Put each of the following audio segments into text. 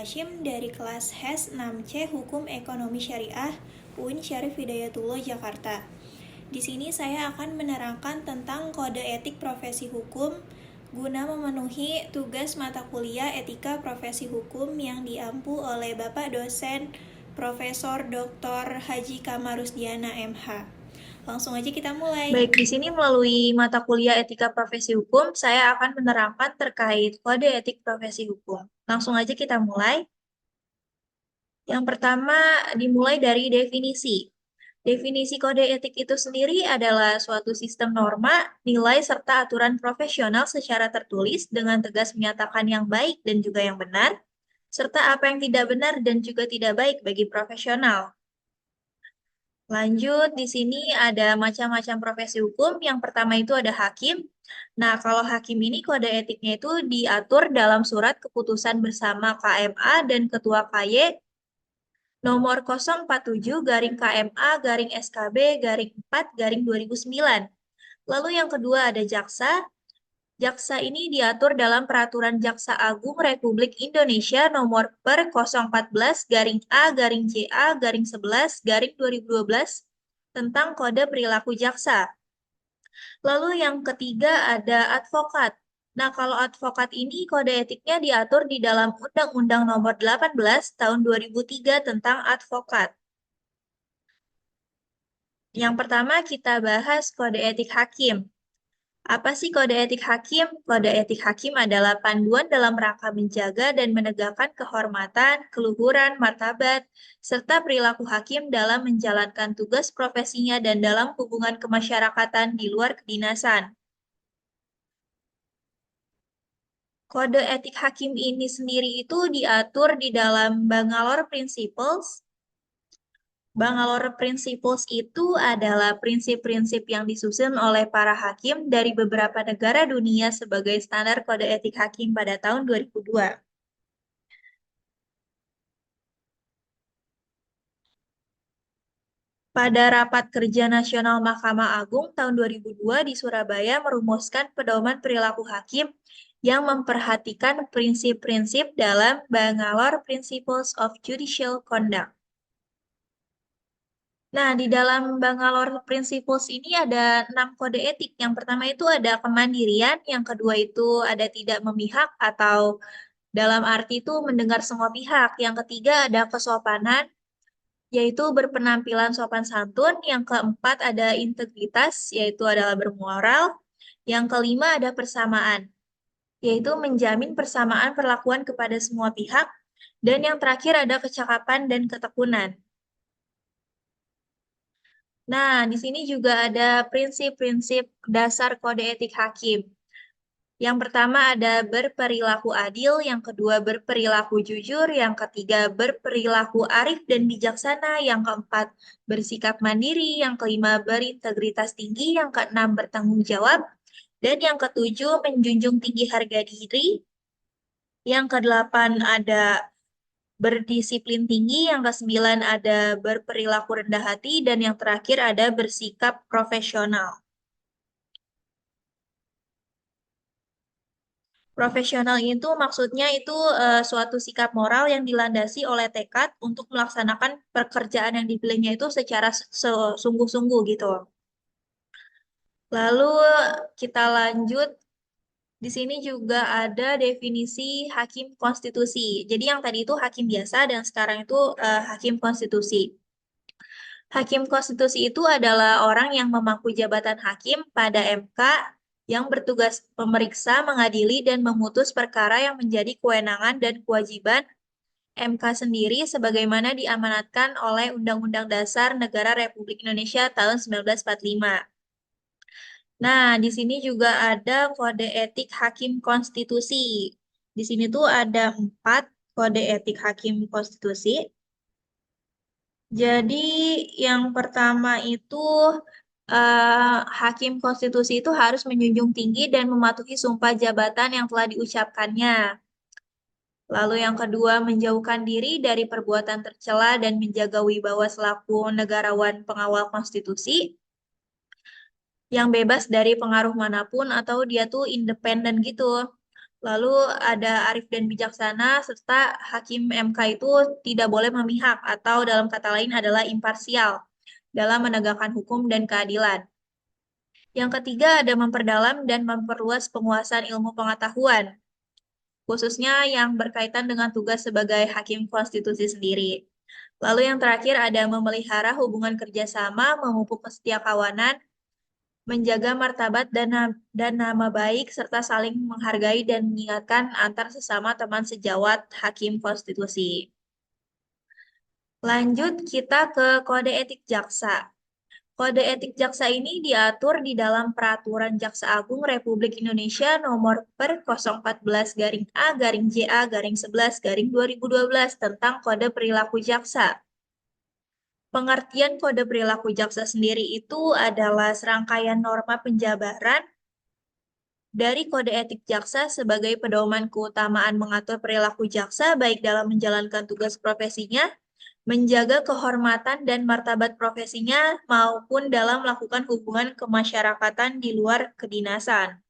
Hashim dari kelas HES 6C Hukum Ekonomi Syariah UIN Syarif Hidayatullah Jakarta. Di sini saya akan menerangkan tentang kode etik profesi hukum guna memenuhi tugas mata kuliah etika profesi hukum yang diampu oleh Bapak dosen Profesor Dr. Haji Kamarusdiana MH. Langsung aja kita mulai. Baik, di sini melalui mata kuliah Etika Profesi Hukum, saya akan menerangkan terkait kode etik profesi hukum. Langsung aja kita mulai. Yang pertama, dimulai dari definisi. Definisi kode etik itu sendiri adalah suatu sistem norma, nilai, serta aturan profesional secara tertulis dengan tegas menyatakan yang baik dan juga yang benar, serta apa yang tidak benar dan juga tidak baik bagi profesional. Lanjut, di sini ada macam-macam profesi hukum. Yang pertama itu ada hakim. Nah, kalau hakim ini kode etiknya itu diatur dalam surat keputusan bersama KMA dan Ketua KY nomor 047 garing KMA garing SKB garing 4 garing 2009. Lalu yang kedua ada jaksa. Jaksa ini diatur dalam Peraturan Jaksa Agung Republik Indonesia nomor per 014 garing A garing JA garing 11 garing 2012 tentang kode perilaku jaksa. Lalu yang ketiga ada advokat. Nah, kalau advokat ini kode etiknya diatur di dalam Undang-Undang Nomor 18 Tahun 2003 tentang advokat. Yang pertama kita bahas kode etik hakim. Apa sih kode etik hakim? Kode etik hakim adalah panduan dalam rangka menjaga dan menegakkan kehormatan, keluhuran, martabat, serta perilaku hakim dalam menjalankan tugas profesinya dan dalam hubungan kemasyarakatan di luar kedinasan. Kode etik hakim ini sendiri itu diatur di dalam Bangalore Principles. Bangalore Principles itu adalah prinsip-prinsip yang disusun oleh para hakim dari beberapa negara dunia sebagai standar kode etik hakim pada tahun 2002. Pada Rapat Kerja Nasional Mahkamah Agung tahun 2002 di Surabaya merumuskan pedoman perilaku hakim yang memperhatikan prinsip-prinsip dalam Bangalore Principles of Judicial Conduct. Nah, di dalam Bangalore Principles ini ada 6 kode etik. Yang pertama itu ada kemandirian, yang kedua itu ada tidak memihak atau dalam arti itu mendengar semua pihak. Yang ketiga ada kesopanan, yaitu berpenampilan sopan santun. Yang keempat ada integritas, yaitu adalah bermoral. Yang kelima ada persamaan, yaitu menjamin persamaan perlakuan kepada semua pihak. Dan yang terakhir ada kecakapan dan ketekunan. Nah, di sini juga ada prinsip-prinsip dasar kode etik hakim. Yang pertama ada berperilaku adil, yang kedua berperilaku jujur, yang ketiga berperilaku arif dan bijaksana, yang keempat bersikap mandiri, yang kelima berintegritas tinggi, yang keenam bertanggung jawab, dan yang ketujuh menjunjung tinggi harga diri, yang kedelapan ada berdisiplin tinggi, yang kesembilan ada berperilaku rendah hati, dan yang terakhir ada bersikap profesional. Profesional itu maksudnya itu suatu sikap moral yang dilandasi oleh tekad untuk melaksanakan pekerjaan yang dipilihnya itu secara sungguh-sungguh gitu. Lalu kita lanjut, di sini juga ada definisi hakim konstitusi. Jadi yang tadi itu hakim biasa dan sekarang itu hakim konstitusi. Hakim konstitusi itu adalah orang yang memangku jabatan hakim pada MK yang bertugas memeriksa, mengadili, dan memutus perkara yang menjadi kewenangan dan kewajiban MK sendiri sebagaimana diamanatkan oleh Undang-Undang Dasar Negara Republik Indonesia tahun 1945. Nah, di sini juga ada kode etik hakim konstitusi. Di sini tuh ada 4 kode etik hakim konstitusi. Jadi yang pertama itu hakim konstitusi itu harus menjunjung tinggi dan mematuhi sumpah jabatan yang telah diucapkannya. Lalu yang kedua menjauhkan diri dari perbuatan tercela dan menjaga wibawa selaku negarawan pengawal konstitusi yang bebas dari pengaruh manapun atau dia tuh independen gitu. Lalu ada arif dan bijaksana, serta hakim MK itu tidak boleh memihak atau dalam kata lain adalah imparsial dalam menegakkan hukum dan keadilan. Yang ketiga ada memperdalam dan memperluas penguasaan ilmu pengetahuan, khususnya yang berkaitan dengan tugas sebagai hakim konstitusi sendiri. Lalu yang terakhir ada memelihara hubungan kerjasama, memupuk kesetiakawanan, menjaga martabat dan nama baik, serta saling menghargai dan mengingatkan antar sesama teman sejawat hakim konstitusi. Lanjut kita ke kode etik jaksa. Kode etik jaksa ini diatur di dalam Peraturan Jaksa Agung Republik Indonesia nomor per 014 garing A garing JA garing 11 garing 2012 tentang kode perilaku jaksa. Pengertian kode perilaku jaksa sendiri itu adalah serangkaian norma penjabaran dari kode etik jaksa sebagai pedoman keutamaan mengatur perilaku jaksa baik dalam menjalankan tugas profesinya, menjaga kehormatan dan martabat profesinya, maupun dalam melakukan hubungan kemasyarakatan di luar kedinasan.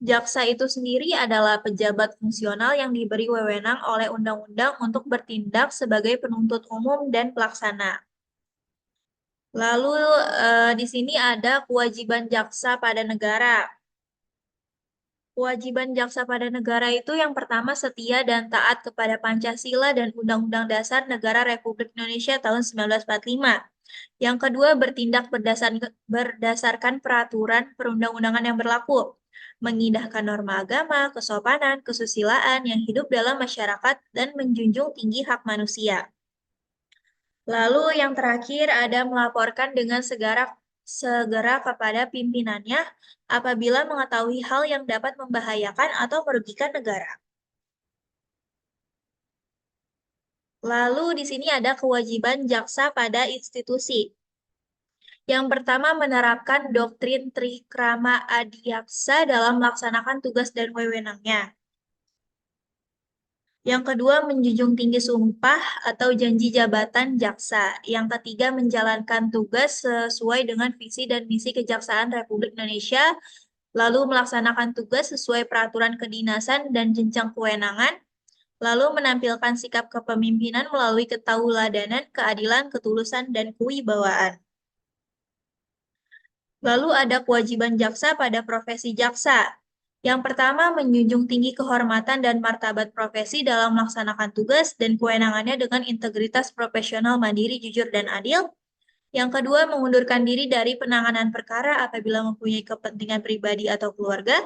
Jaksa itu sendiri adalah pejabat fungsional yang diberi wewenang oleh undang-undang untuk bertindak sebagai penuntut umum dan pelaksana. Lalu di sini ada kewajiban jaksa pada negara. Kewajiban jaksa pada negara itu yang pertama setia dan taat kepada Pancasila dan Undang-Undang Dasar Negara Republik Indonesia tahun 1945. Yang kedua bertindak berdasarkan peraturan perundang-undangan yang berlaku, mengindahkan norma agama, kesopanan, kesusilaan yang hidup dalam masyarakat, dan menjunjung tinggi hak manusia. Lalu yang terakhir ada melaporkan dengan segera kepada pimpinannya apabila mengetahui hal yang dapat membahayakan atau merugikan negara. Lalu di sini ada kewajiban jaksa pada institusi. Yang pertama menerapkan doktrin Trikrama Adiaksa dalam melaksanakan tugas dan wewenangnya. Yang kedua, menjunjung tinggi sumpah atau janji jabatan jaksa. Yang ketiga, menjalankan tugas sesuai dengan visi dan misi Kejaksaan Republik Indonesia, lalu melaksanakan tugas sesuai peraturan kedinasan dan jenjang kewenangan, lalu menampilkan sikap kepemimpinan melalui ketauladanan, keadilan, ketulusan, dan kewibawaan. Lalu ada kewajiban jaksa pada profesi jaksa. Yang pertama, menjunjung tinggi kehormatan dan martabat profesi dalam melaksanakan tugas dan kewenangannya dengan integritas profesional, mandiri, jujur, dan adil. Yang kedua, mengundurkan diri dari penanganan perkara apabila mempunyai kepentingan pribadi atau keluarga.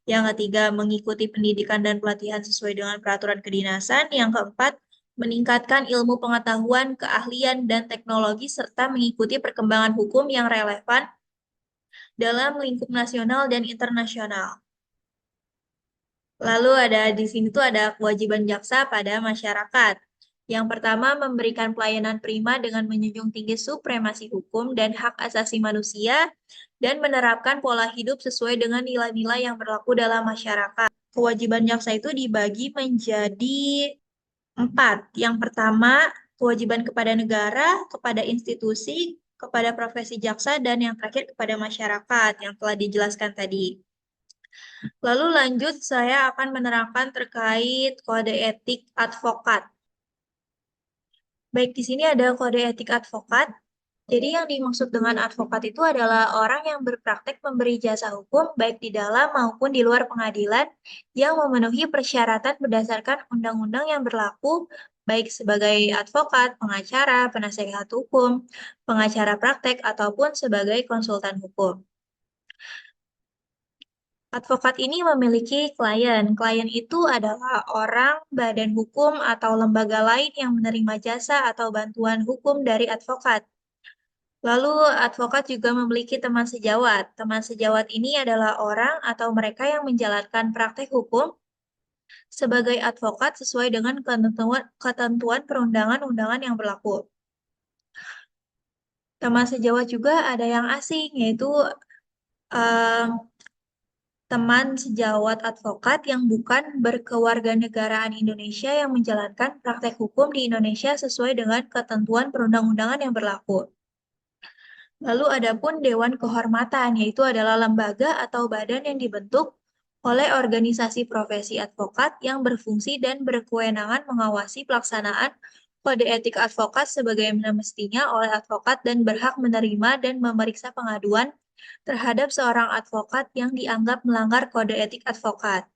Yang ketiga, mengikuti pendidikan dan pelatihan sesuai dengan peraturan kedinasan. Yang keempat, meningkatkan ilmu pengetahuan, keahlian, dan teknologi, serta mengikuti perkembangan hukum yang relevan dalam lingkup nasional dan internasional. Lalu ada di sini tuh ada kewajiban jaksa pada masyarakat. Yang pertama, memberikan pelayanan prima dengan menjunjung tinggi supremasi hukum dan hak asasi manusia dan menerapkan pola hidup sesuai dengan nilai-nilai yang berlaku dalam masyarakat. Kewajiban jaksa itu dibagi menjadi 4. Yang pertama, kewajiban kepada negara, kepada institusi, kepada profesi jaksa, dan yang terakhir kepada masyarakat yang telah dijelaskan tadi. Lalu lanjut, saya akan menerangkan terkait kode etik advokat. Baik, di sini ada kode etik advokat. Jadi yang dimaksud dengan advokat itu adalah orang yang berpraktek memberi jasa hukum baik di dalam maupun di luar pengadilan yang memenuhi persyaratan berdasarkan undang-undang yang berlaku baik sebagai advokat, pengacara, penasehat hukum, pengacara praktek, ataupun sebagai konsultan hukum. Advokat ini memiliki klien. Klien itu adalah orang, badan hukum, atau lembaga lain yang menerima jasa atau bantuan hukum dari advokat. Lalu, advokat juga memiliki teman sejawat. Teman sejawat ini adalah orang atau mereka yang menjalankan praktek hukum sebagai advokat sesuai dengan ketentuan perundangan-undangan yang berlaku. Teman sejawat juga ada yang asing, yaitu teman sejawat advokat yang bukan berkewarganegaraan Indonesia yang menjalankan praktek hukum di Indonesia sesuai dengan ketentuan perundang-undangan yang berlaku. Lalu ada pun Dewan Kehormatan, yaitu adalah lembaga atau badan yang dibentuk oleh organisasi profesi advokat yang berfungsi dan berkewenangan mengawasi pelaksanaan kode etik advokat sebagaimana mestinya oleh advokat dan berhak menerima dan memeriksa pengaduan terhadap seorang advokat yang dianggap melanggar kode etik advokat.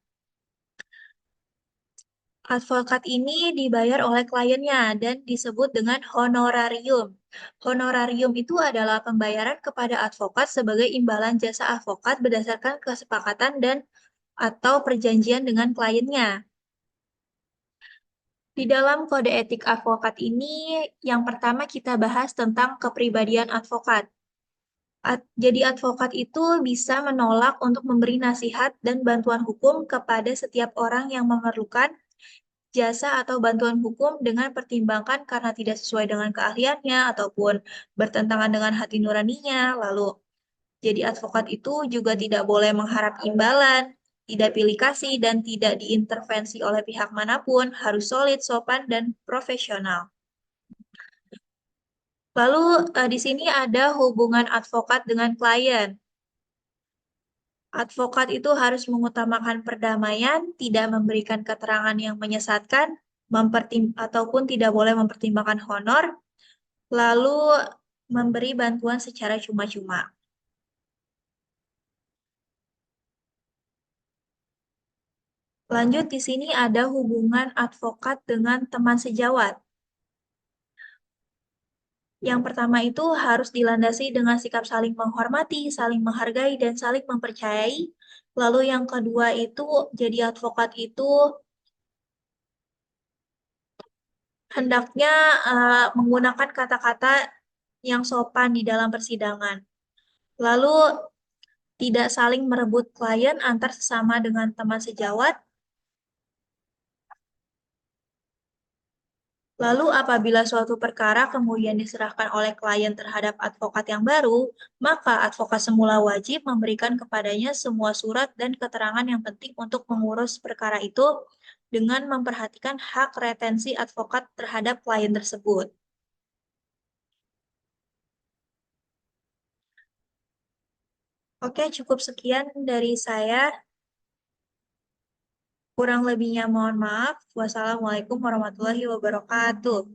Advokat ini dibayar oleh kliennya dan disebut dengan honorarium. Honorarium itu adalah pembayaran kepada advokat sebagai imbalan jasa advokat berdasarkan kesepakatan dan atau perjanjian dengan kliennya. Di dalam kode etik advokat ini, yang pertama kita bahas tentang kepribadian advokat. Jadi advokat itu bisa menolak untuk memberi nasihat dan bantuan hukum kepada setiap orang yang memerlukan jasa atau bantuan hukum dengan pertimbangan karena tidak sesuai dengan keahliannya ataupun bertentangan dengan hati nuraninya. Lalu, jadi advokat itu juga tidak boleh mengharap imbalan, tidak pilih kasih, dan tidak diintervensi oleh pihak manapun, harus solid, sopan, dan profesional. Lalu, di sini ada hubungan advokat dengan klien. Advokat itu harus mengutamakan perdamaian, tidak memberikan keterangan yang menyesatkan, ataupun tidak boleh mempertimbangkan honor, lalu memberi bantuan secara cuma-cuma. Lanjut, di sini ada hubungan advokat dengan teman sejawat. Yang pertama itu harus dilandasi dengan sikap saling menghormati, saling menghargai, dan saling mempercayai. Lalu yang kedua itu, jadi advokat itu hendaknya menggunakan kata-kata yang sopan di dalam persidangan. Lalu tidak saling merebut klien antar sesama dengan teman sejawat. Lalu apabila suatu perkara kemudian diserahkan oleh klien terhadap advokat yang baru, maka advokat semula wajib memberikan kepadanya semua surat dan keterangan yang penting untuk mengurus perkara itu dengan memperhatikan hak retensi advokat terhadap klien tersebut. Oke, cukup sekian dari saya. Kurang lebihnya mohon maaf. Wassalamualaikum warahmatullahi wabarakatuh.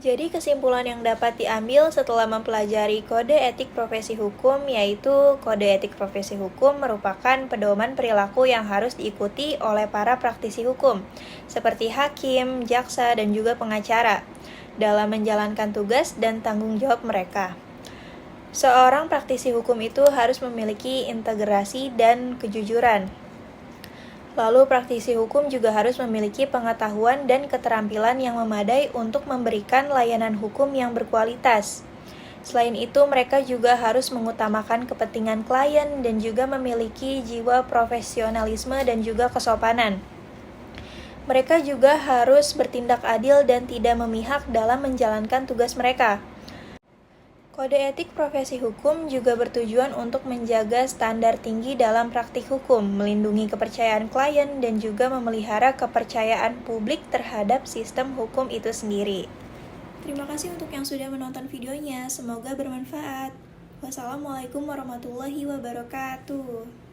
Jadi kesimpulan yang dapat diambil setelah mempelajari kode etik profesi hukum yaitu kode etik profesi hukum merupakan pedoman perilaku yang harus diikuti oleh para praktisi hukum seperti hakim, jaksa, dan juga pengacara dalam menjalankan tugas dan tanggung jawab mereka. Seorang praktisi hukum itu harus memiliki integrasi dan kejujuran. Lalu praktisi hukum juga harus memiliki pengetahuan dan keterampilan yang memadai untuk memberikan layanan hukum yang berkualitas. Selain itu, mereka juga harus mengutamakan kepentingan klien dan juga memiliki jiwa profesionalisme dan juga kesopanan. Mereka juga harus bertindak adil dan tidak memihak dalam menjalankan tugas mereka. Kode etik profesi hukum juga bertujuan untuk menjaga standar tinggi dalam praktik hukum, melindungi kepercayaan klien, dan juga memelihara kepercayaan publik terhadap sistem hukum itu sendiri. Terima kasih untuk yang sudah menonton videonya, semoga bermanfaat. Wassalamualaikum warahmatullahi wabarakatuh.